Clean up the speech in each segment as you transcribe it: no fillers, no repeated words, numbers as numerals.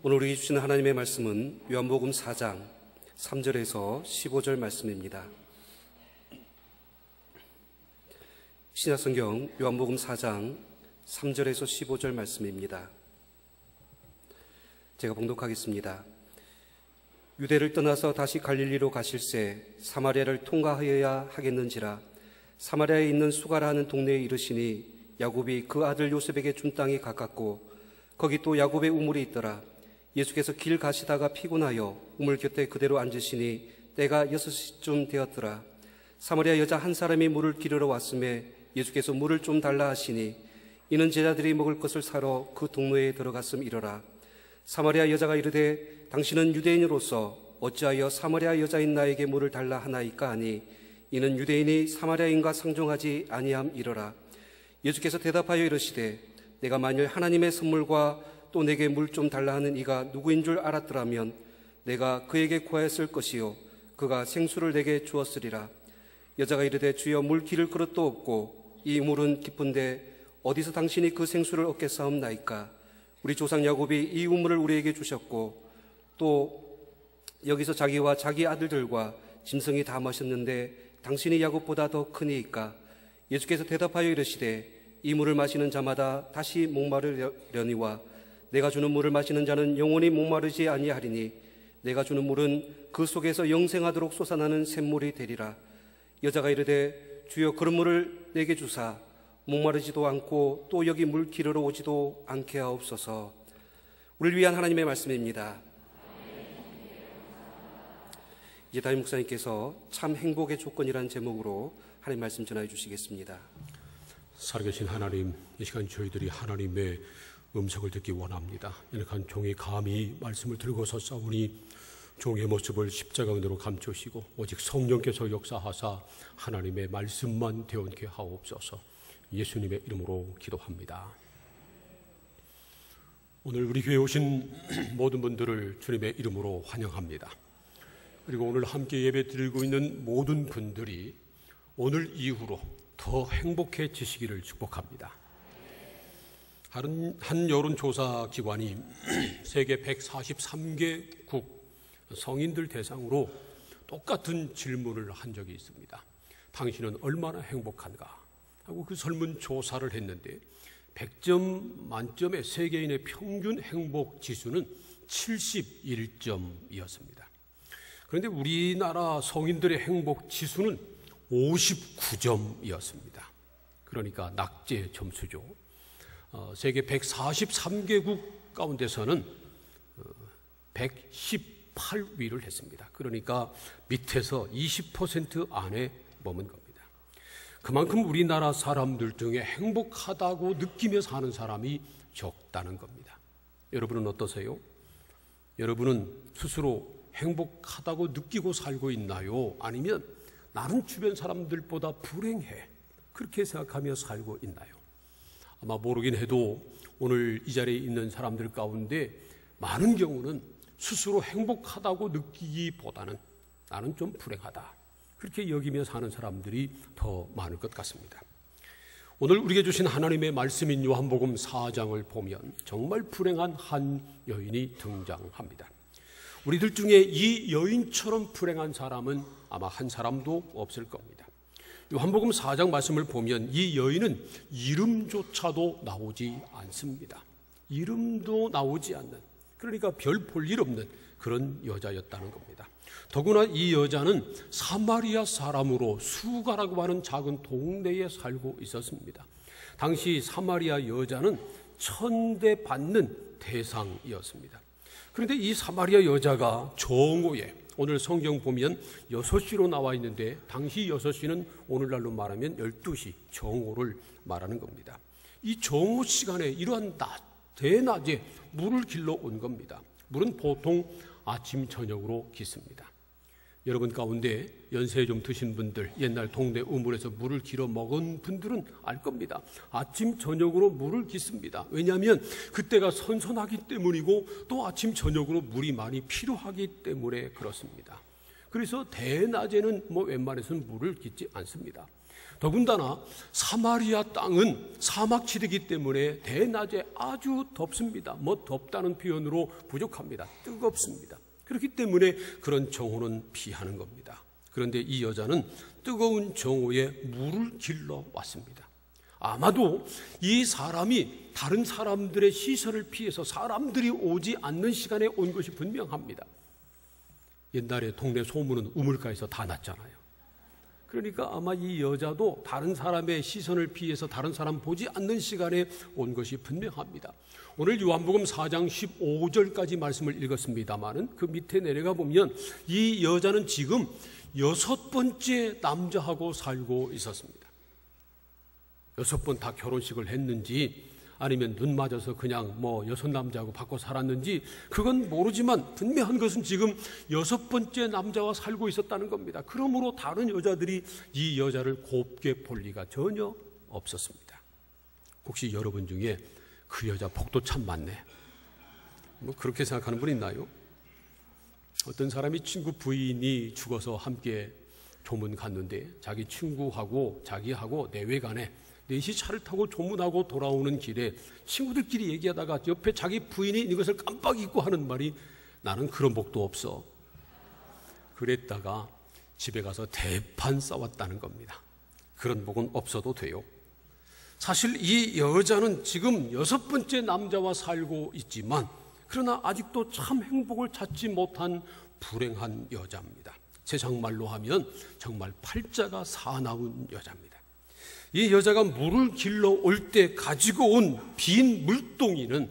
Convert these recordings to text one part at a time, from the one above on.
오늘 우리에게 주시는 하나님의 말씀은 요한복음 4장 3절에서 15절 말씀입니다. 신약성경 요한복음 4장 3절에서 15절 말씀입니다. 제가 봉독하겠습니다. 유대를 떠나서 다시 갈릴리로 가실새 사마리아를 통과하여야 하겠는지라 사마리아에 있는 수가라 하는 동네에 이르시니 야곱이 그 아들 요셉에게 준 땅이 가깝고 거기 또 야곱의 우물이 있더라. 예수께서 길 가시다가 피곤하여 우물 곁에 그대로 앉으시니 때가 6시쯤 되었더라. 사마리아 여자 한 사람이 물을 기르러 왔음에 예수께서 물을 좀 달라 하시니 이는 제자들이 먹을 것을 사러 그 동네에 들어갔음이러라. 사마리아 여자가 이르되 당신은 유대인으로서 어찌하여 사마리아 여자인 나에게 물을 달라 하나이까 하니 이는 유대인이 사마리아인과 상종하지 아니함이러라. 예수께서 대답하여 이르시되 내가 만일 하나님의 선물과 또 내게 물 좀 달라 하는 이가 누구인 줄 알았더라면 내가 그에게 구하였을 것이요 그가 생수를 내게 주었으리라. 여자가 이르되 주여 물 기를 그릇도 없고 이 우물은 깊은데 어디서 당신이 그 생수를 얻겠사옵나이까. 우리 조상 야곱이 이 우물을 우리에게 주셨고 또 여기서 자기와 자기 아들들과 짐승이 다 마셨는데 당신이 야곱보다 더 크니이까. 예수께서 대답하여 이르시되 이 물을 마시는 자마다 다시 목마르려니와 내가 주는 물을 마시는 자는 영원히 목마르지 아니하리니 내가 주는 물은 그 속에서 영생하도록 솟아나는 샘물이 되리라. 여자가 이르되 주여 그런 물을 내게 주사 목마르지도 않고 또 여기 물 기르러 오지도 않게 하옵소서. 우리를 위한 하나님의 말씀입니다. 이제 담임 목사님께서 참 행복의 조건이라는 제목으로 하나님 말씀 전하여 주시겠습니다. 살아계신 하나님, 이 시간 저희들이 하나님의 음성을 듣기 원합니다. 연약한 종이 감히 말씀을 들고 섰사오니 종의 모습을 십자가 은혜로 감추시고 오직 성령께서 역사하사 하나님의 말씀만 되어게 하옵소서. 예수님의 이름으로 기도합니다. 오늘 우리 교회에 오신 모든 분들을 주님의 이름으로 환영합니다. 그리고 오늘 함께 예배 드리고 있는 모든 분들이 오늘 이후로 더 행복해지시기를 축복합니다. 한 여론조사 기관이 세계 143개국 성인들 대상으로 똑같은 질문을 한 적이 있습니다. 당신은 얼마나 행복한가 하고 그 설문조사를 했는데 100점 만점의 세계인의 평균 행복 지수는 71점이었습니다. 그런데 우리나라 성인들의 행복 지수는 59점이었습니다. 그러니까 낙제 점수죠. 세계 143개국 가운데서는 118위를 했습니다. 그러니까 밑에서 20% 안에 머문 겁니다. 그만큼 우리나라 사람들 중에 행복하다고 느끼며 사는 사람이 적다는 겁니다. 여러분은 어떠세요? 여러분은 스스로 행복하다고 느끼고 살고 있나요? 아니면 나는 주변 사람들보다 불행해, 그렇게 생각하며 살고 있나요? 아마 모르긴 해도 오늘 이 자리에 있는 사람들 가운데 많은 경우는 스스로 행복하다고 느끼기보다는 나는 좀 불행하다, 그렇게 여기며 사는 사람들이 더 많을 것 같습니다. 오늘 우리에게 주신 하나님의 말씀인 요한복음 4장을 보면 정말 불행한 한 여인이 등장합니다. 우리들 중에 이 여인처럼 불행한 사람은 아마 한 사람도 없을 겁니다. 요한복음 4장 말씀을 보면 이 여인은 이름조차도 나오지 않습니다. 이름도 나오지 않는, 그러니까 별 볼 일 없는 그런 여자였다는 겁니다. 더구나 이 여자는 사마리아 사람으로 수가라고 하는 작은 동네에 살고 있었습니다. 당시 사마리아 여자는 천대받는 대상이었습니다. 그런데 이 사마리아 여자가 정오에, 오늘 성경 보면 6시로 나와 있는데 당시 6시는 오늘날로 말하면 12시, 정오를 말하는 겁니다. 이 정오 시간에 이러한 대낮에 물을 길러 온 겁니다. 물은 보통 아침, 저녁으로 깃습니다. 여러분 가운데 연세 좀 드신 분들, 옛날 동네 우물에서 물을 길어 먹은 분들은 알 겁니다. 아침, 저녁으로 물을 깃습니다. 왜냐하면 그때가 선선하기 때문이고 또 아침, 저녁으로 물이 많이 필요하기 때문에 그렇습니다. 그래서 대낮에는 웬만해서는 물을 깃지 않습니다. 더군다나 사마리아 땅은 사막지대이기 때문에 대낮에 아주 덥습니다. 뭐 덥다는 표현으로 부족합니다. 뜨겁습니다. 그렇기 때문에 그런 정오는 피하는 겁니다. 그런데 이 여자는 뜨거운 정오에 물을 길러 왔습니다. 아마도 이 사람이 다른 사람들의 시선을 피해서 사람들이 오지 않는 시간에 온 것이 분명합니다. 옛날에 동네 소문은 우물가에서 다 났잖아요. 그러니까 아마 이 여자도 다른 사람의 시선을 피해서 다른 사람 보지 않는 시간에 온 것이 분명합니다. 오늘 요한복음 4장 15절까지 말씀을 읽었습니다마는 그 밑에 내려가 보면 이 여자는 지금 6번째 남자하고 살고 있었습니다. 6번 다 결혼식을 했는지 아니면 눈 맞아서 그냥 6남자하고 바꿔 살았는지 그건 모르지만 분명한 것은 지금 6번째 남자와 살고 있었다는 겁니다. 그러므로 다른 여자들이 이 여자를 곱게 볼 리가 전혀 없었습니다. 혹시 여러분 중에 그 여자 복도 참 많네, 그렇게 생각하는 분 있나요? 어떤 사람이 친구 부인이 죽어서 함께 조문 갔는데 자기 친구하고 자기하고 내외간에 4시 차를 타고 조문하고 돌아오는 길에 친구들끼리 얘기하다가 옆에 자기 부인이 있는 것을 깜빡 잊고 하는 말이 나는 그런 복도 없어. 그랬다가 집에 가서 대판 싸웠다는 겁니다. 그런 복은 없어도 돼요. 사실 이 여자는 지금 6번째 남자와 살고 있지만 그러나 아직도 참 행복을 찾지 못한 불행한 여자입니다. 세상 말로 하면 정말 팔자가 사나운 여자입니다. 이 여자가 물을 길러 올 때 가지고 온 빈 물동이는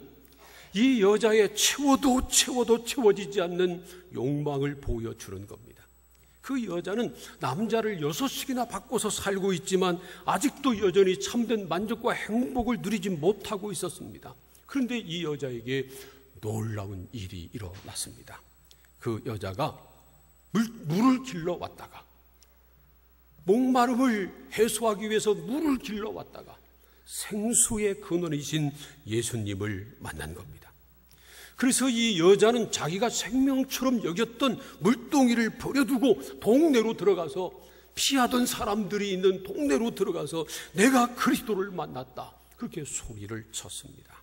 이 여자의 채워도 채워지지 않는 욕망을 보여주는 겁니다. 그 여자는 남자를 6씩이나 바꿔서 살고 있지만 아직도 여전히 참된 만족과 행복을 누리지 못하고 있었습니다. 그런데 이 여자에게 놀라운 일이 일어났습니다. 그 여자가 물을 길러 왔다가 목마름을 해소하기 위해서 물을 길러 왔다가 생수의 근원이신 예수님을 만난 겁니다. 그래서 이 여자는 자기가 생명처럼 여겼던 물동이를 버려두고 동네로 들어가서 피하던 사람들이 있는 동네로 들어가서 내가 그리스도를 만났다, 그렇게 소리를 쳤습니다.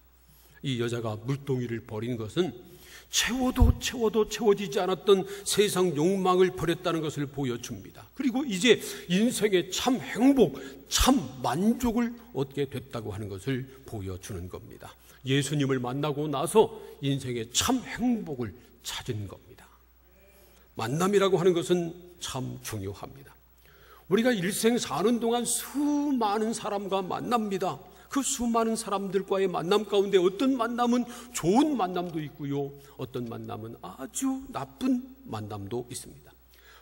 이 여자가 물동이를 버린 것은 채워도 채워지지 않았던 세상 욕망을 버렸다는 것을 보여줍니다. 그리고 이제 인생의 참 행복, 참 만족을 얻게 됐다고 하는 것을 보여주는 겁니다. 예수님을 만나고 나서 인생의 참 행복을 찾은 겁니다. 만남이라고 하는 것은 참 중요합니다. 우리가 일생 사는 동안 수많은 사람과 만납니다. 그 수많은 사람들과의 만남 가운데 어떤 만남은 좋은 만남도 있고요, 어떤 만남은 아주 나쁜 만남도 있습니다.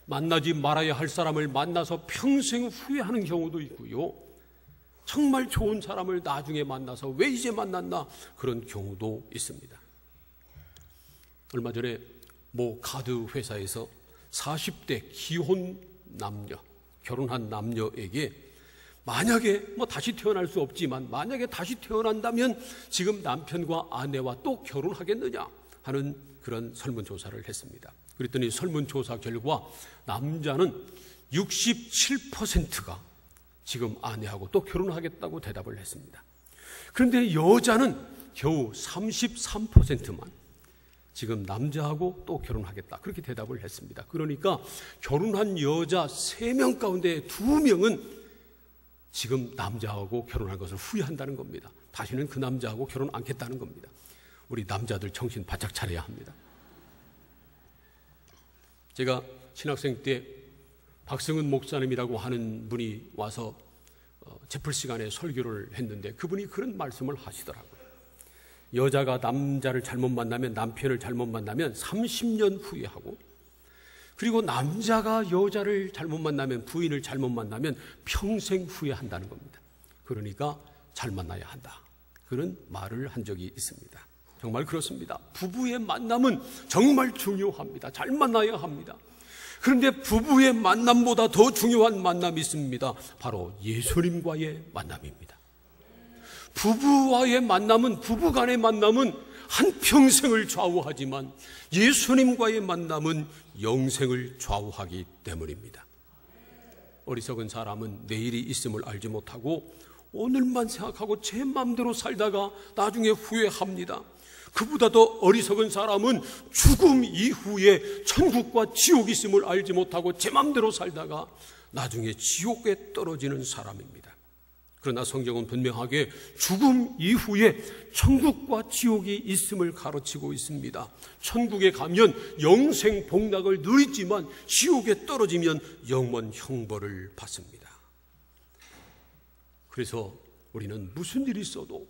만나지 말아야 할 사람을 만나서 평생 후회하는 경우도 있고요, 정말 좋은 사람을 나중에 만나서 왜 이제 만났나, 그런 경우도 있습니다. 얼마 전에 모 카드 회사에서 40대 기혼 남녀, 결혼한 남녀에게 만약에 다시 태어날 수 없지만 만약에 다시 태어난다면 지금 남편과 아내와 또 결혼하겠느냐 하는 그런 설문조사를 했습니다. 그랬더니 설문조사 결과 남자는 67%가 지금 아내하고 또 결혼하겠다고 대답을 했습니다. 그런데 여자는 겨우 33%만 지금 남자하고 또 결혼하겠다, 그렇게 대답을 했습니다. 그러니까 결혼한 여자 3명 가운데 2명은 지금 남자하고 결혼한 것을 후회한다는 겁니다. 다시는 그 남자하고 결혼 않겠다는 겁니다. 우리 남자들 정신 바짝 차려야 합니다. 제가 신학생 때 박승은 목사님이라고 하는 분이 와서 제풀 시간에 설교를 했는데 그분이 그런 말씀을 하시더라고요. 여자가 남자를 잘못 만나면, 남편을 잘못 만나면 30년 후회하고, 그리고 남자가 여자를 잘못 만나면, 부인을 잘못 만나면 평생 후회한다는 겁니다. 그러니까 잘 만나야 한다, 그런 말을 한 적이 있습니다. 정말 그렇습니다. 부부의 만남은 정말 중요합니다. 잘 만나야 합니다. 그런데 부부의 만남보다 더 중요한 만남이 있습니다. 바로 예수님과의 만남입니다. 부부와의 만남은, 부부간의 만남은 한평생을 좌우하지만 예수님과의 만남은 영생을 좌우하기 때문입니다. 어리석은 사람은 내일이 있음을 알지 못하고 오늘만 생각하고 제 마음대로 살다가 나중에 후회합니다. 그보다 더 어리석은 사람은 죽음 이후에 천국과 지옥이 있음을 알지 못하고 제 마음대로 살다가 나중에 지옥에 떨어지는 사람입니다. 그러나 성경은 분명하게 죽음 이후에 천국과 지옥이 있음을 가르치고 있습니다. 천국에 가면 영생 복락을 누리지만 지옥에 떨어지면 영원 형벌을 받습니다. 그래서 우리는 무슨 일이 있어도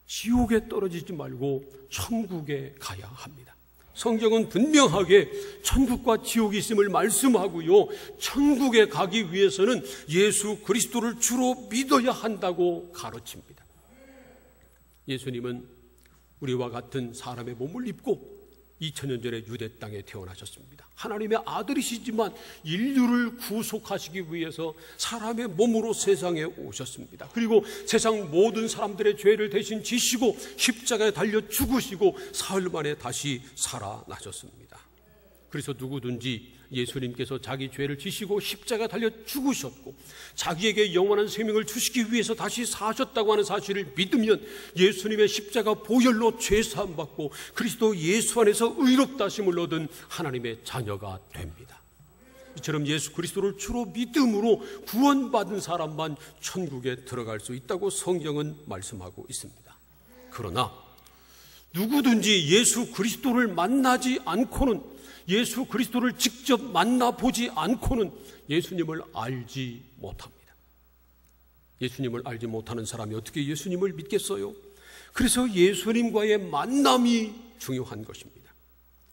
지옥에 떨어지지 말고 천국에 가야 합니다. 성경은 분명하게 천국과 지옥이 있음을 말씀하고요, 천국에 가기 위해서는 예수 그리스도를 주로 믿어야 한다고 가르칩니다. 예수님은 우리와 같은 사람의 몸을 입고 2000년 전에 유대 땅에 태어나셨습니다. 하나님의 아들이시지만 인류를 구속하시기 위해서 사람의 몸으로 세상에 오셨습니다. 그리고 세상 모든 사람들의 죄를 대신 지시고 십자가에 달려 죽으시고 사흘 만에 다시 살아나셨습니다. 그래서 누구든지 예수님께서 자기 죄를 지시고 십자가에 달려 죽으셨고 자기에게 영원한 생명을 주시기 위해서 다시 사셨다고 하는 사실을 믿으면 예수님의 십자가 보혈로 죄 사함 받고 그리스도 예수 안에서 의롭다 하심을 얻은 하나님의 자녀가 됩니다. 이처럼 예수 그리스도를 주로 믿음으로 구원받은 사람만 천국에 들어갈 수 있다고 성경은 말씀하고 있습니다. 그러나 누구든지 예수 그리스도를 만나지 않고는, 예수 그리스도를 직접 만나보지 않고는 예수님을 알지 못합니다. 예수님을 알지 못하는 사람이 어떻게 예수님을 믿겠어요? 그래서 예수님과의 만남이 중요한 것입니다.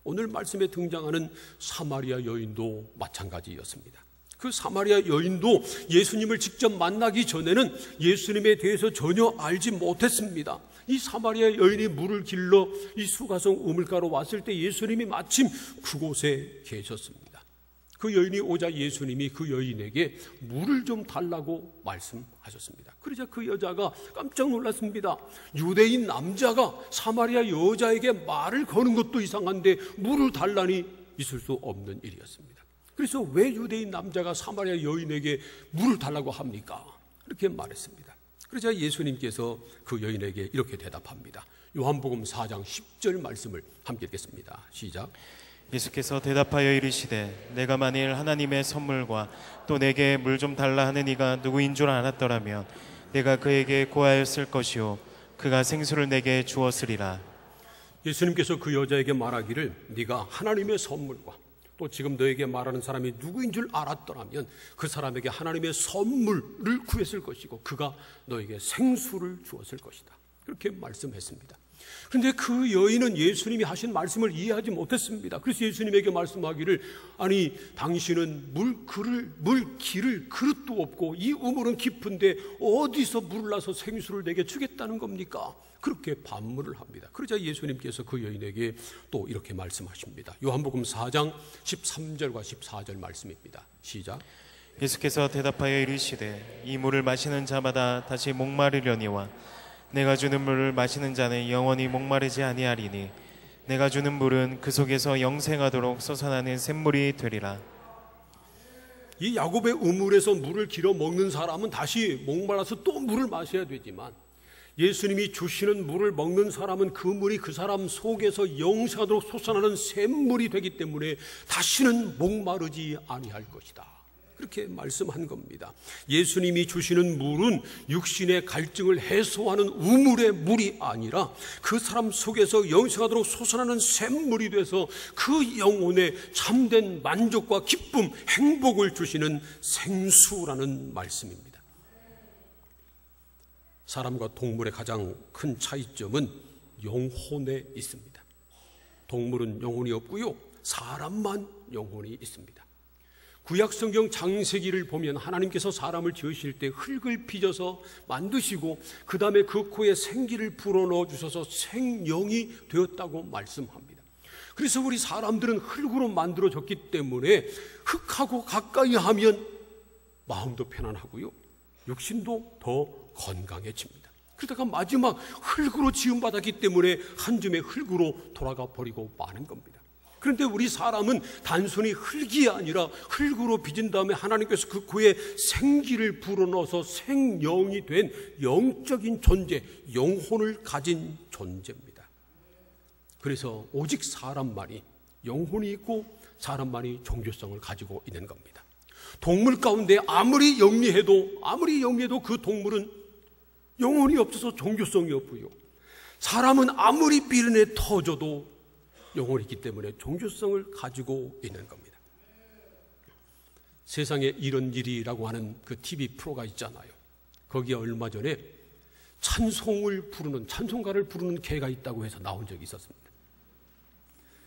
오늘 말씀에 등장하는 사마리아 여인도 마찬가지였습니다. 그 사마리아 여인도 예수님을 직접 만나기 전에는 예수님에 대해서 전혀 알지 못했습니다. 이 사마리아 여인이 물을 길러 이 수가성 우물가로 왔을 때 예수님이 마침 그곳에 계셨습니다. 그 여인이 오자 예수님이 그 여인에게 물을 좀 달라고 말씀하셨습니다. 그러자 그 여자가 깜짝 놀랐습니다. 유대인 남자가 사마리아 여자에게 말을 거는 것도 이상한데 물을 달라니 있을 수 없는 일이었습니다. 그래서 왜 유대인 남자가 사마리아 여인에게 물을 달라고 합니까? 이렇게 말했습니다. 그러자 예수님께서 그 여인에게 이렇게 대답합니다. 요한복음 4장 10절 말씀을 함께 읽겠습니다. 시작. 예수께서 대답하여 이르시되 내가 만일 하나님의 선물과 또 내게 물 좀 달라 하는 이가 누구인 줄 알았더라면 내가 그에게 고하였을 것이요 그가 생수를 내게 주었으리라. 예수님께서 그 여자에게 말하기를 네가 하나님의 선물과 또 지금 너에게 말하는 사람이 누구인 줄 알았더라면 그 사람에게 하나님의 선물을 구했을 것이고 그가 너에게 생수를 주었을 것이다. 그렇게 말씀했습니다. 그런데 그 여인은 예수님이 하신 말씀을 이해하지 못했습니다. 그래서 예수님에게 말씀하기를 아니 당신은 물길을 그릇도 없고 이 우물은 깊은데 어디서 물을 나서 생수를 내게 주겠다는 겁니까? 그렇게 반문을 합니다. 그러자 예수님께서 그 여인에게 또 이렇게 말씀하십니다. 요한복음 4장 13절과 14절 말씀입니다. 시작. 예수께서 대답하여 이르시되 이 물을 마시는 자마다 다시 목마르려니와 내가 주는 물을 마시는 자는 영원히 목마르지 아니하리니 내가 주는 물은 그 속에서 영생하도록 솟아나는 샘물이 되리라. 이 야곱의 우물에서 물을 길어 먹는 사람은 다시 목말라서 또 물을 마셔야 되지만 예수님이 주시는 물을 먹는 사람은 그 물이 그 사람 속에서 영생하도록 솟아나는 샘물이 되기 때문에 다시는 목마르지 아니할 것이다. 그렇게 말씀한 겁니다. 예수님이 주시는 물은 육신의 갈증을 해소하는 우물의 물이 아니라 그 사람 속에서 영생하도록 솟아나는 샘물이 돼서 그 영혼에 참된 만족과 기쁨, 행복을 주시는 생수라는 말씀입니다. 사람과 동물의 가장 큰 차이점은 영혼에 있습니다. 동물은 영혼이 없고요, 사람만 영혼이 있습니다. 구약성경 창세기를 보면 하나님께서 사람을 지으실 때 흙을 빚어서 만드시고 그 다음에 그 코에 생기를 불어넣어 주셔서 생명이 되었다고 말씀합니다. 그래서 우리 사람들은 흙으로 만들어졌기 때문에 흙하고 가까이 하면 마음도 편안하고요, 육신도 더 건강해집니다. 그러다가 마지막 흙으로 지음받았기 때문에 한 줌의 흙으로 돌아가 버리고 마는 겁니다. 그런데 우리 사람은 단순히 흙이 아니라 흙으로 빚은 다음에 하나님께서 그 코에 생기를 불어넣어서 생영이 된 영적인 존재, 영혼을 가진 존재입니다. 그래서 오직 사람만이 영혼이 있고 사람만이 종교성을 가지고 있는 겁니다. 동물 가운데 아무리 영리해도 그 동물은 영혼이 없어서 종교성이 없고요. 사람은 아무리 비린내 터져도 영혼이 있기 때문에 종교성을 가지고 있는 겁니다. 세상에 이런 일이라고 하는 그 TV 프로가 있잖아요. 거기에 얼마 전에 찬송가를 부르는 개가 있다고 해서 나온 적이 있었습니다.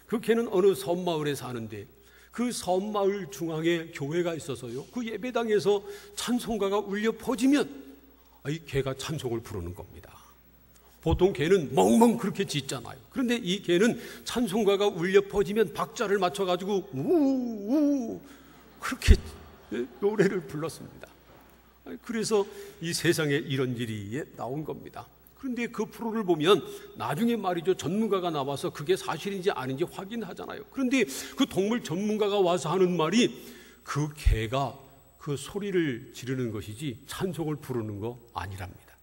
그 개는 어느 섬마을에 사는데 그 섬마을 중앙에 교회가 있어서요, 그 예배당에서 찬송가가 울려 퍼지면 이 개가 찬송을 부르는 겁니다. 보통 개는 멍멍 그렇게 짖잖아요. 그런데 이 개는 찬송가가 울려 퍼지면 박자를 맞춰가지고 우우 그렇게 노래를 불렀습니다. 그래서 이 세상에 이런 일이 나온 겁니다. 그런데 그 프로를 보면 나중에 말이죠, 전문가가 나와서 그게 사실인지 아닌지 확인하잖아요. 그런데 그 동물 전문가가 와서 하는 말이 그 개가 그 소리를 지르는 것이지 찬송을 부르는 거 아니랍니다.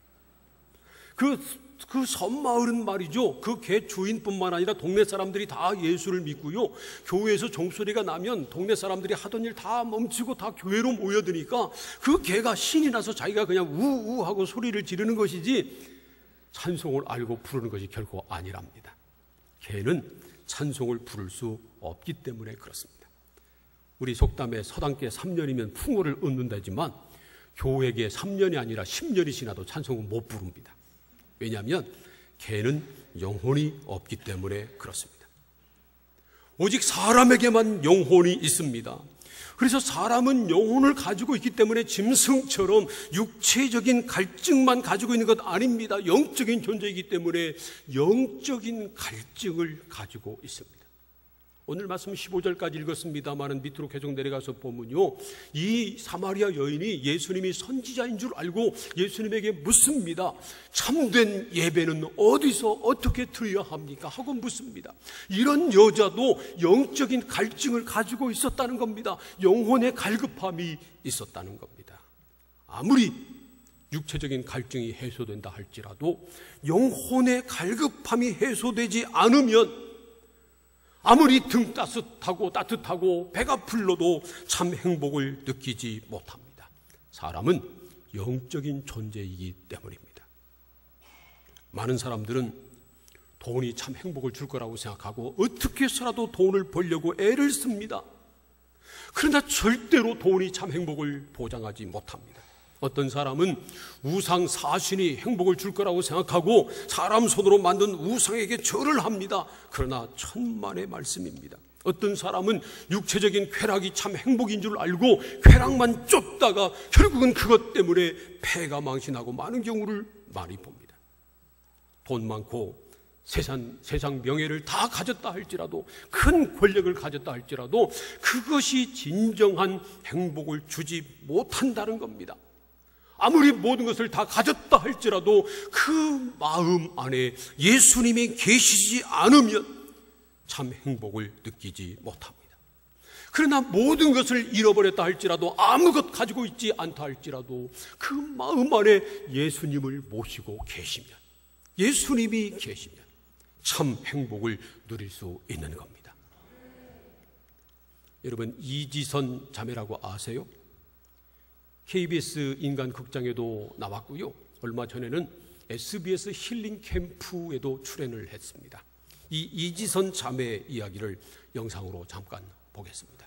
그 섬마을은 말이죠, 그 개 주인뿐만 아니라 동네 사람들이 다 예수를 믿고요, 교회에서 종소리가 나면 동네 사람들이 하던 일 다 멈추고 다 교회로 모여드니까 그 개가 신이 나서 자기가 그냥 우우 하고 소리를 지르는 것이지 찬송을 알고 부르는 것이 결코 아니랍니다. 개는 찬송을 부를 수 없기 때문에 그렇습니다. 우리 속담에 서당계 3년이면 풍어를 얻는다지만 교회계 3년이 아니라 10년이 지나도 찬송은 못 부릅니다. 왜냐하면 개는 영혼이 없기 때문에 그렇습니다. 오직 사람에게만 영혼이 있습니다. 그래서 사람은 영혼을 가지고 있기 때문에 짐승처럼 육체적인 갈증만 가지고 있는 것 아닙니다. 영적인 존재이기 때문에 영적인 갈증을 가지고 있습니다. 오늘 말씀 15절까지 읽었습니다만 밑으로 계속 내려가서 보면요, 이 사마리아 여인이 예수님이 선지자인 줄 알고 예수님에게 묻습니다. 참된 예배는 어디서 어떻게 드려야 합니까? 하고 묻습니다. 이런 여자도 영적인 갈증을 가지고 있었다는 겁니다. 영혼의 갈급함이 있었다는 겁니다. 아무리 육체적인 갈증이 해소된다 할지라도 영혼의 갈급함이 해소되지 않으면 아무리 등 따뜻하고 배가 불러도 참 행복을 느끼지 못합니다. 사람은 영적인 존재이기 때문입니다. 많은 사람들은 돈이 참 행복을 줄 거라고 생각하고 어떻게 해서라도 돈을 벌려고 애를 씁니다. 그러나 절대로 돈이 참 행복을 보장하지 못합니다. 어떤 사람은 우상 사신이 행복을 줄 거라고 생각하고 사람 손으로 만든 우상에게 절을 합니다. 그러나 천만의 말씀입니다. 어떤 사람은 육체적인 쾌락이 참 행복인 줄 알고 쾌락만 쫓다가 결국은 그것 때문에 폐가 망신하고 많은 경우를 많이 봅니다. 돈 많고 세상 명예를 다 가졌다 할지라도, 큰 권력을 가졌다 할지라도 그것이 진정한 행복을 주지 못한다는 겁니다. 아무리 모든 것을 다 가졌다 할지라도 그 마음 안에 예수님이 계시지 않으면 참 행복을 느끼지 못합니다. 그러나 모든 것을 잃어버렸다 할지라도, 아무것 가지고 있지 않다 할지라도 그 마음 안에 예수님을 모시고 계시면, 예수님이 계시면 참 행복을 누릴 수 있는 겁니다. 여러분, 이지선 자매라고 아세요? KBS 인간극장에도 나왔고요, 얼마 전에는 SBS 힐링 캠프에도 출연을 했습니다. 이 이지선 자매의 이야기를 영상으로 잠깐 보겠습니다.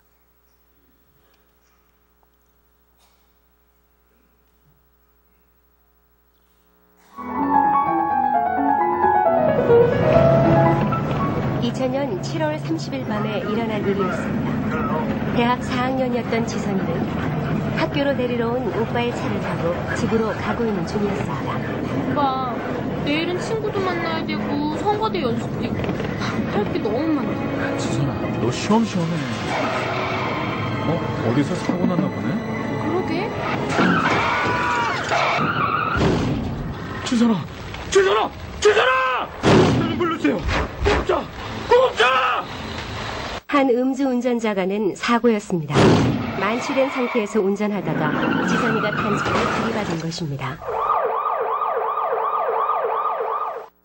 (2000년 7월 30일) 밤에 일어난 일이었습니다. 대학 4학년이었던 지선이는 학교로 데리러 온 오빠의 차를 타고 집으로 가고 있는 중이었습니다. 오빠, 내일은 친구도 만나야 되고 성가대 연습도 있고 할 게 너무 많아. 지선아, 너 시험시험해. 어디서 사고 났나 보네? 그러게. 지선아! 지선아! 지선아! 저를 불러주세요. 구급차! 구급차! 한 음주운전자가 낸 사고였습니다. 만취된 상태에서 운전하다가 지선이가 탄 차를 들이받은 것입니다.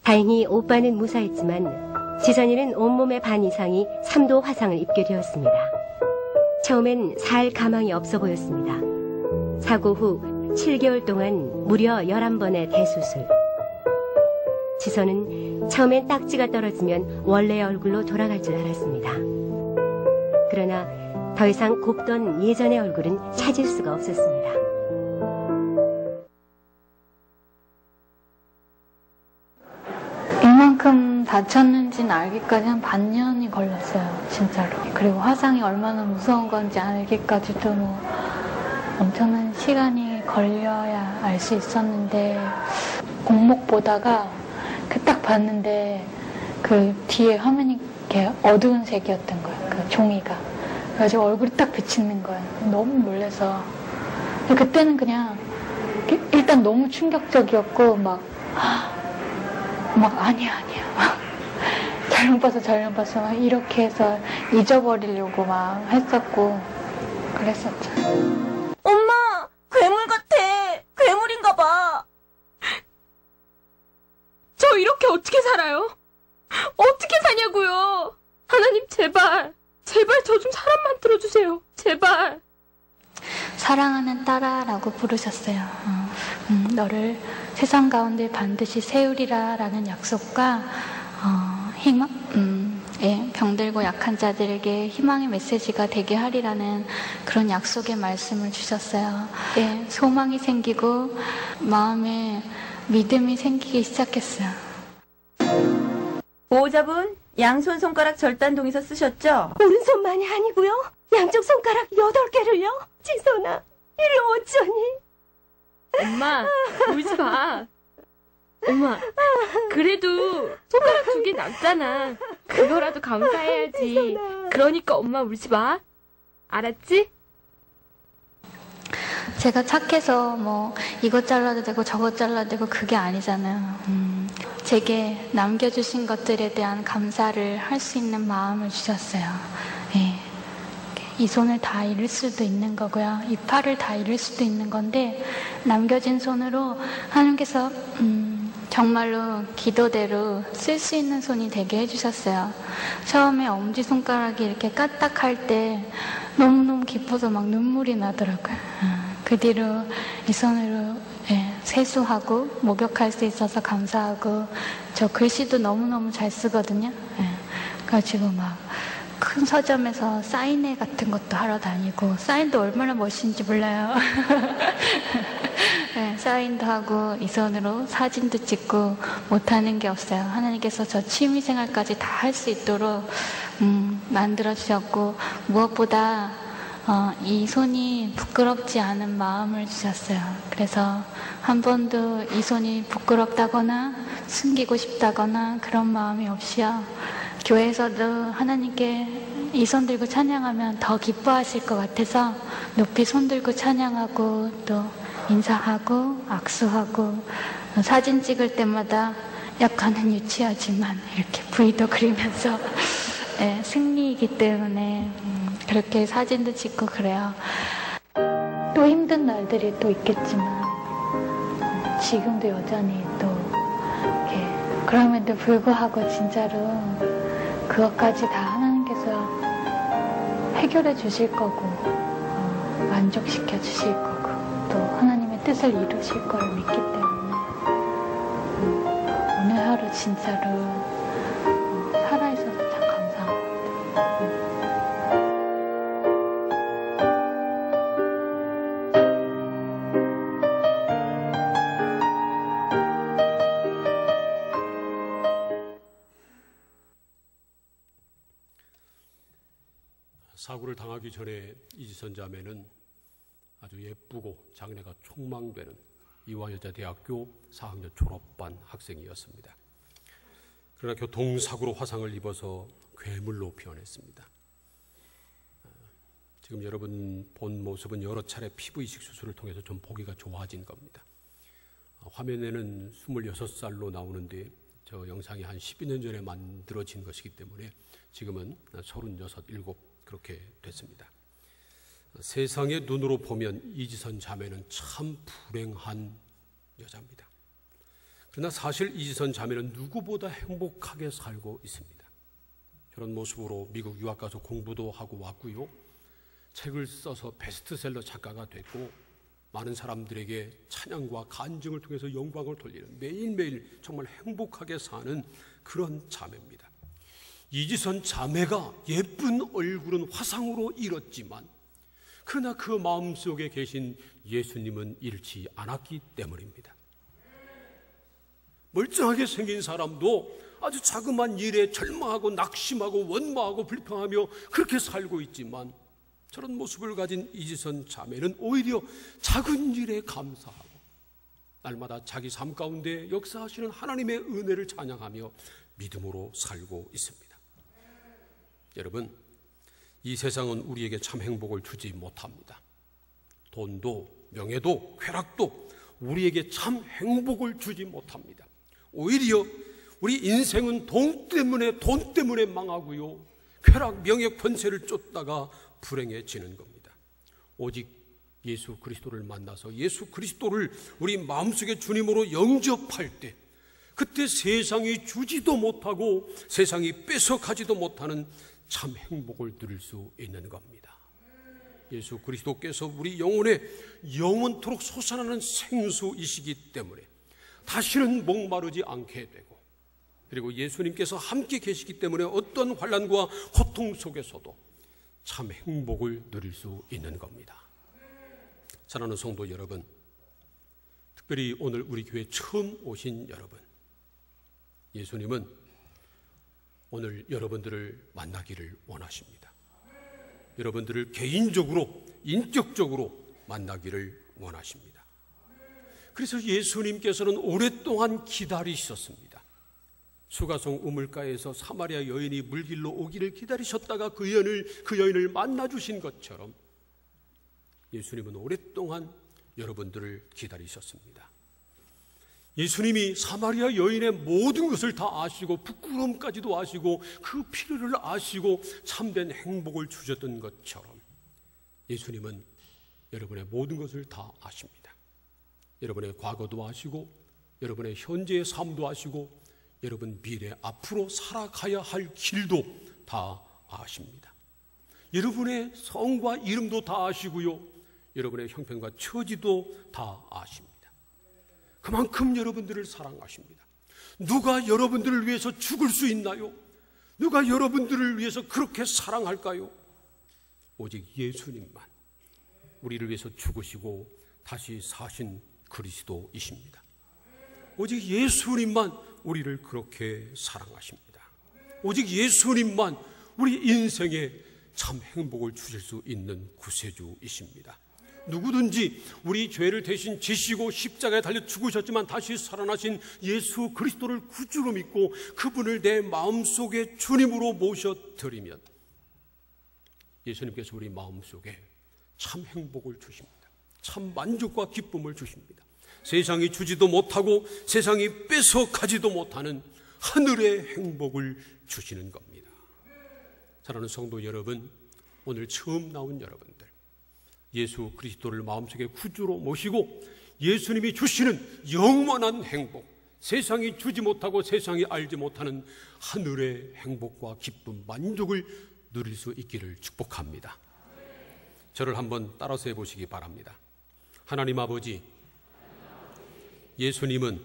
다행히 오빠는 무사했지만 지선이는 온몸의 반 이상이 3도 화상을 입게 되었습니다. 처음엔 살 가망이 없어 보였습니다. 사고 후 7개월 동안 무려 11번의 대수술. 지선은 처음엔 딱지가 떨어지면 원래의 얼굴로 돌아갈 줄 알았습니다. 그러나 더 이상 곱던 예전의 얼굴은 찾을 수가 없었습니다. 이만큼 다쳤는지는 알기까지 한 반년이 걸렸어요, 진짜로. 그리고 화상이 얼마나 무서운 건지 알기까지도 뭐 엄청난 시간이 걸려야 알 수 있었는데, 공목 보다가 딱 봤는데 그 뒤에 화면이 이렇게 어두운 색이었던 거예요, 그 종이가. 그래가지고 얼굴이 딱 비치는 거예요. 너무 놀라서. 그때는 그냥 일단 너무 충격적이었고 막 아니야 막 잘못 봤어 막 이렇게 해서 잊어버리려고 막 했었고 그랬었죠. 엄마, 괴물 같아. 괴물인가 봐. 저 이렇게 어떻게 살아요? 어떻게 사냐고요? 하나님 제발 저 좀 사람 만들어주세요. 제발. 사랑하는 딸아라고 부르셨어요. 너를 세상 가운데 반드시 세우리라 라는 약속과 희망, 병들고 약한 자들에게 희망의 메시지가 되게 하리라는 그런 약속의 말씀을 주셨어요. 소망이 생기고 마음에 믿음이 생기기 시작했어요. 보호자분, 양손 손가락 절단동의서 쓰셨죠? 오른손만이 아니고요. 양쪽 손가락 8개를요. 지선아, 이를 어쩌니? 엄마, 울지 마. 엄마, 그래도 손가락 2개 남잖아. 그거라도 감사해야지. 그러니까 엄마 울지 마. 알았지? 제가 착해서 뭐 이것 잘라도 되고 저것 잘라도 되고 그게 아니잖아요. 제게 남겨주신 것들에 대한 감사를 할 수 있는 마음을 주셨어요. 이 손을 다 잃을 수도 있는 거고요. 이 팔을 다 잃을 수도 있는 건데 남겨진 손으로 하나님께서 정말로 기도대로 쓸 수 있는 손이 되게 해주셨어요. 처음에 엄지손가락이 이렇게 까딱할 때 너무너무 기뻐서 막 눈물이 나더라고요. 그 뒤로 이 손으로 세수하고 목욕할 수 있어서 감사하고, 저 글씨도 너무너무 잘 쓰거든요. 그래가지고 막 큰 서점에서 사인회 같은 것도 하러 다니고, 사인도 얼마나 멋있는지 몰라요. 사인도 하고 이 손으로 사진도 찍고 못하는 게 없어요. 하나님께서 저 취미생활까지 다 할 수 있도록 만들어주셨고, 무엇보다 이 손이 부끄럽지 않은 마음을 주셨어요. 그래서 한 번도 이 손이 부끄럽다거나 숨기고 싶다거나 그런 마음이 없이요. 교회에서도 하나님께 이 손 들고 찬양하면 더 기뻐하실 것 같아서 높이 손 들고 찬양하고 또 인사하고 악수하고, 사진 찍을 때마다 약간은 유치하지만 이렇게 V도 그리면서 승리이기 때문에 그렇게 사진도 찍고 그래요. 또 힘든 날들이 또 있겠지만 지금도 여전히 또 이렇게, 그럼에도 불구하고 진짜로 그것까지 다 하나님께서 해결해 주실 거고 만족시켜 주실 거고 또 하나님의 뜻을 이루실 걸 믿기 때문에 오늘 하루 진짜로 살아있어서 참 감사한 것 같아요. 사고를 당하기 전에 이지선 자매는 아주 예쁘고 장래가 촉망되는 이화여자대학교 4학년 졸업반 학생이었습니다. 그러나 교통사고로 화상을 입어서 괴물로 변했습니다. 지금 여러분 본 모습은 여러 차례 피부 이식 수술을 통해서 좀 보기가 좋아진 겁니다. 화면에는 26살로 나오는데 저 영상이 한 12년 전에 만들어진 것이기 때문에 지금은 36, 7 그렇게 됐습니다. 세상의 눈으로 보면 이지선 자매는 참 불행한 여자입니다. 그러나 사실 이지선 자매는 누구보다 행복하게 살고 있습니다. 저런 모습으로 미국 유학 가서 공부도 하고 왔고요. 책을 써서 베스트셀러 작가가 됐고 많은 사람들에게 찬양과 간증을 통해서 영광을 돌리는 매일매일 정말 행복하게 사는 그런 자매입니다. 이지선 자매가 예쁜 얼굴은 화상으로 잃었지만 그러나 그 마음속에 계신 예수님은 잃지 않았기 때문입니다. 멀쩡하게 생긴 사람도 아주 자그마한 일에 절망하고 낙심하고 원망하고 불평하며 그렇게 살고 있지만 저런 모습을 가진 이지선 자매는 오히려 작은 일에 감사하고 날마다 자기 삶 가운데 역사하시는 하나님의 은혜를 찬양하며 믿음으로 살고 있습니다. 여러분, 이 세상은 우리에게 참 행복을 주지 못합니다. 돈도 명예도 쾌락도 우리에게 참 행복을 주지 못합니다. 오히려 우리 인생은 돈 때문에 망하고요. 쾌락, 명예, 권세를 쫓다가 불행해지는 겁니다. 오직 예수 그리스도를 만나서 예수 그리스도를 우리 마음속에 주님으로 영접할 때 그때 세상이 주지도 못하고 세상이 뺏어가지도 못하는 참 행복을 누릴 수 있는 겁니다. 예수 그리스도께서 우리 영혼에 영원토록 솟아나는 생수이시기 때문에 다시는 목마르지 않게 되고 그리고 예수님께서 함께 계시기 때문에 어떤 환난과 고통 속에서도 참 행복을 누릴 수 있는 겁니다. 사랑하는 성도 여러분, 특별히 오늘 우리 교회 처음 오신 여러분, 예수님은 오늘 여러분들을 만나기를 원하십니다. 여러분들을 개인적으로, 인격적으로 만나기를 원하십니다. 그래서 예수님께서는 오랫동안 기다리셨습니다. 수가성 우물가에서 사마리아 여인이 물길로 오기를 기다리셨다가 그 여인을 만나주신 것처럼 예수님은 오랫동안 여러분들을 기다리셨습니다. 예수님이 사마리아 여인의 모든 것을 다 아시고 부끄러움까지도 아시고 그 필요를 아시고 참된 행복을 주셨던 것처럼 예수님은 여러분의 모든 것을 다 아십니다. 여러분의 과거도 아시고 여러분의 현재의 삶도 아시고 여러분 미래 앞으로 살아가야 할 길도 다 아십니다. 여러분의 성과 이름도 다 아시고요. 여러분의 형편과 처지도 다 아십니다. 그만큼 여러분들을 사랑하십니다. 누가 여러분들을 위해서 죽을 수 있나요? 누가 여러분들을 위해서 그렇게 사랑할까요? 오직 예수님만 우리를 위해서 죽으시고 다시 사신 그리스도이십니다. 오직 예수님만 우리를 그렇게 사랑하십니다. 오직 예수님만 우리 인생에 참 행복을 주실 수 있는 구세주이십니다. 누구든지 우리 죄를 대신 지시고 십자가에 달려 죽으셨지만 다시 살아나신 예수 그리스도를 구주로 믿고 그분을 내 마음속에 주님으로 모셔드리면 예수님께서 우리 마음속에 참 행복을 주십니다. 참 만족과 기쁨을 주십니다. 세상이 주지도 못하고 세상이 뺏어가지도 못하는 하늘의 행복을 주시는 겁니다. 사랑하는 성도 여러분, 오늘 처음 나온 여러분들, 예수 그리스도를 마음속에 구주로 모시고 예수님이 주시는 영원한 행복, 세상이 주지 못하고 세상이 알지 못하는 하늘의 행복과 기쁨, 만족을 누릴 수 있기를 축복합니다. 저를 한번 따라서 해보시기 바랍니다. 하나님 아버지, 예수님은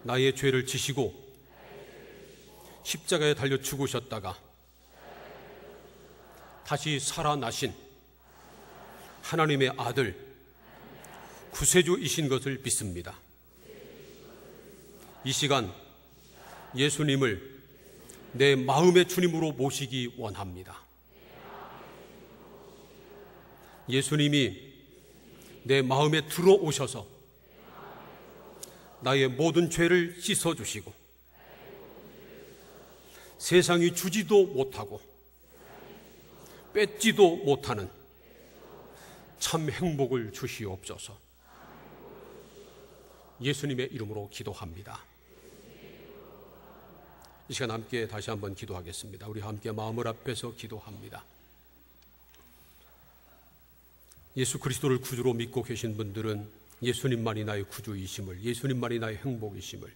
나의 죄를 지시고 십자가에 달려 죽으셨다가 다시 살아나신 하나님의 아들 구세주이신 것을 믿습니다. 이 시간 예수님을 내 마음의 주님으로 모시기 원합니다. 예수님이 내 마음에 들어오셔서 나의 모든 죄를 씻어주시고 세상이 주지도 못하고 뺏지도 못하는 참 행복을 주시옵소서. 예수님의 이름으로 기도합니다. 이 시간 함께 다시 한번 기도하겠습니다. 우리 함께 마음을 앞에서 기도합니다. 예수 그리스도를 구주로 믿고 계신 분들은 예수님만이 나의 구주이심을, 예수님만이 나의 행복이심을,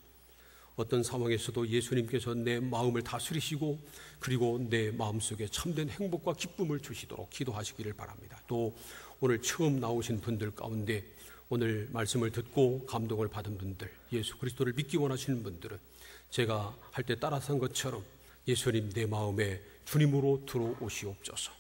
어떤 상황에서도 예수님께서 내 마음을 다스리시고 그리고 내 마음속에 참된 행복과 기쁨을 주시도록 기도하시기를 바랍니다. 또 오늘 처음 나오신 분들 가운데 오늘 말씀을 듣고 감동을 받은 분들, 예수 그리스도를 믿기 원하시는 분들은 제가 할 때 따라서 한 것처럼 예수님 내 마음에 주님으로 들어오시옵소서.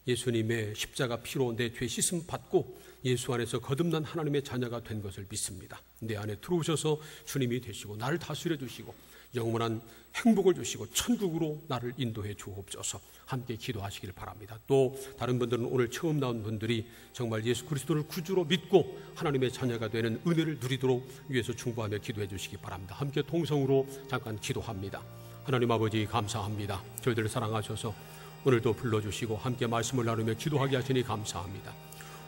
예수님의 십자가 피로 내 죄 씻음 받고 예수 안에서 거듭난 하나님의 자녀가 된 것을 믿습니다. 내 안에 들어오셔서 주님이 되시고 나를 다스려 주시고 영원한 행복을 주시고 천국으로 나를 인도해 주옵소서. 함께 기도하시길 바랍니다. 또 다른 분들은 오늘 처음 나온 분들이 정말 예수 그리스도를 구주로 믿고 하나님의 자녀가 되는 은혜를 누리도록 위해서 충고하며 기도해 주시기 바랍니다. 함께 통성으로 잠깐 기도합니다. 하나님 아버지 감사합니다. 저희들을 사랑하셔서 오늘도 불러주시고 함께 말씀을 나누며 기도하게 하시니 감사합니다.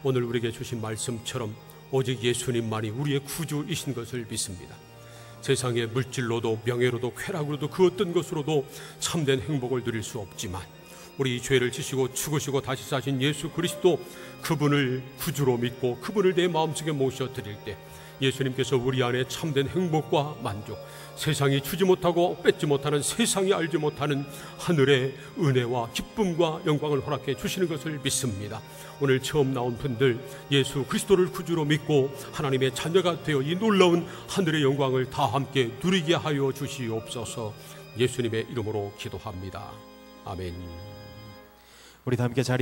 오늘 우리에게 주신 말씀처럼 오직 예수님만이 우리의 구주이신 것을 믿습니다. 세상의 물질로도 명예로도 쾌락으로도 그 어떤 것으로도 참된 행복을 누릴 수 없지만 우리 죄를 지시고 죽으시고 다시 사신 예수 그리스도, 그분을 구주로 믿고 그분을 내 마음속에 모셔드릴 때 예수님께서 우리 안에 참된 행복과 만족, 세상이 주지 못하고 뺏지 못하는, 세상이 알지 못하는 하늘의 은혜와 기쁨과 영광을 허락해 주시는 것을 믿습니다. 오늘 처음 나온 분들 예수 그리스도를 구주로 믿고 하나님의 자녀가 되어 이 놀라운 하늘의 영광을 다 함께 누리게 하여 주시옵소서. 예수님의 이름으로 기도합니다. 아멘. 우리 다 함께 자리